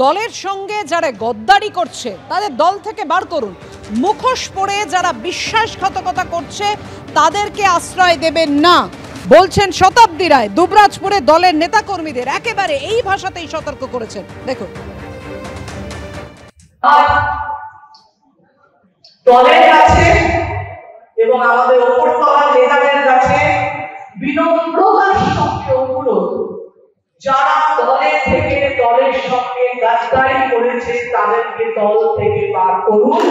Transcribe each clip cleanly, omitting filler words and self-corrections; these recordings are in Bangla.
দলের সঙ্গে যারা গদ্দারি করছে তাদের দল থেকে বার করুন। মুখোশ পরে যারা বিশ্বাসঘাতকতা করছে তাদেরকে আশ্রয় দেবেন না বলছেন শতাব্দী রায়। দুবরাজপুরে দলের নেতাকর্মীদের একেবারে এই ভাষাতেই সতর্ক করেছেন। দেখুন, দলের কাছে এবং আমাদের উপরতলার নেতাদের কাছে বিনম্রতার সঙ্গে অনুরোধ, যারা দলের থেকে দলের সঙ্গে গাদ্দারি করেছে তাদেরকে দল থেকে বার করুন।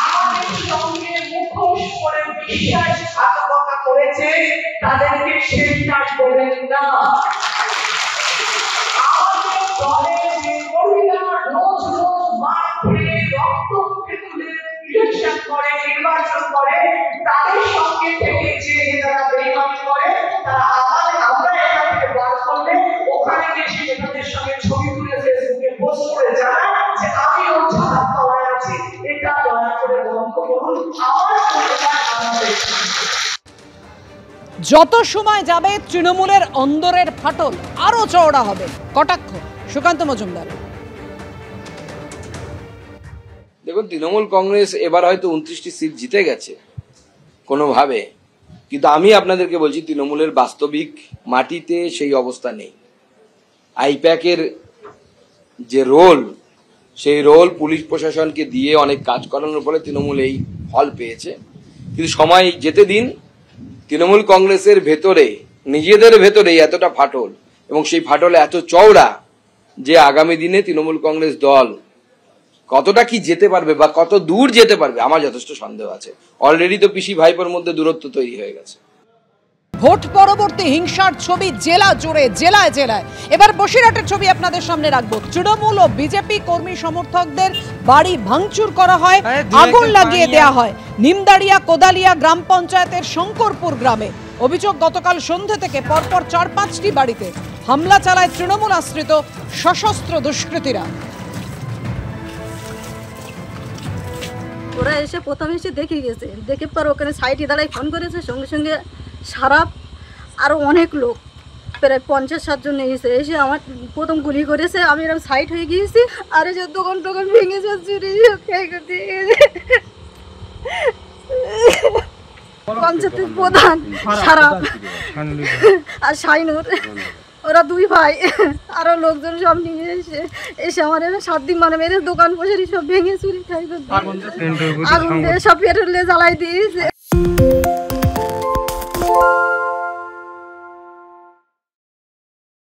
আমাদের সঙ্গে মুখোশ পরে বিশ্বাসঘাতকতা করেছে তাদেরকে শেল্টার দেবেন না। আমাদের দলের যে কর্মীরা রোজ রোজ মাঠ খেয়ে রক্ত মুখে তুলে ইলেকশন করে, নির্বাচন করে, তাদের সঙ্গে থেকে যে নেতারা বেইমানি করে তারা আমরা এখান থেকে বার করলে ওখানে গিয়ে সেই নেতাদের সঙ্গে ছবি তুলে ফেসবুকে পোস্ট করে জানায় যে আমি ওর ছাড়া পাওয়ায় আছি। এটা দয়া করে বন্ধ করুন। আমার যত সময় যাবে তৃণমূলের অন্দরের ফাটল আরো চওড়া হবে। কটাক্ষ সুকান্ত মজুমদার। দেখুন, তৃণমূল কংগ্রেস এবার হয়তো 29টি সিট জিতে গেছে কোনোভাবে, কিন্তু আমি আপনাদেরকে বলছি তৃণমূলের বাস্তবিক মাটিতে সেই অবস্থা নেই। আইপ্যাকের যে রোল, সেই রোল পুলিশ প্রশাসনকে দিয়ে অনেক কাজ করানোর ফলে তৃণমূল এই ফল পেয়েছে। কিন্তু সময় যেতে দিন, তৃণমূল কংগ্রেসের ভেতরে নিজেদের ভেতরেই এতটা ফাটল এবং সেই ফাটল এত চওড়া যে আগামী দিনে তৃণমূল কংগ্রেস দল কতটা কি যেতে পারবে বা কত দূর যেতে পারবে আমার যথেষ্ট সন্দেহ আছে। অলরেডি তো পিসি ভাইপোর মধ্যে দূরত্ব তৈরি হয়ে গেছে। ভোট পরবর্তী হিংসার ছবি জেলা জুড়ে, জেলায় জেলায়। এবার বসিরহাটের ছবি আপনাদের সামনে রাখবো। তৃণমূল ও বিজেপি কর্মী সমর্থকদের বাড়ি ভাঙচুর করা হয়, আগুন লাগিয়ে দেয়া হয় নিমদাড়িয়া কোদালিয়া গ্রাম পঞ্চায়েতের শঙ্করপুর গ্রামে। অভিযোগ, গতকাল সন্ধ্যে থেকে পরপর 4-5টি বাড়িতে হামলা চালায় তৃণমূল আশ্রিত সশস্ত্র দুষ্কৃতীরা। ওরা এসে প্রথমে এসে দেখে গেছে, দেখে পর ওখানে সাইডে দাঁড়ায় ফোন করেছে, সঙ্গে সঙ্গে সারাপ আরও অনেক লোক প্রায় 50-60 জন এসে এসে আমার প্রথম গুলি করেছে। আমি এরকম সাইড হয়ে গিয়েছি, আর যে দোকান টোকান ভেঙেছে, চুরি পঞ্চায়েতের প্রধান সারাপ আর শাইনুর, ওরা দুই ভাই আরো লোকজন সব নিয়ে এসে আমার 7 দিন মানে মেরে দোকান বসে সব ভেঙে চুরি খাই আগুন দিয়ে সব পেট্রোলে জ্বালাই দিয়েছে।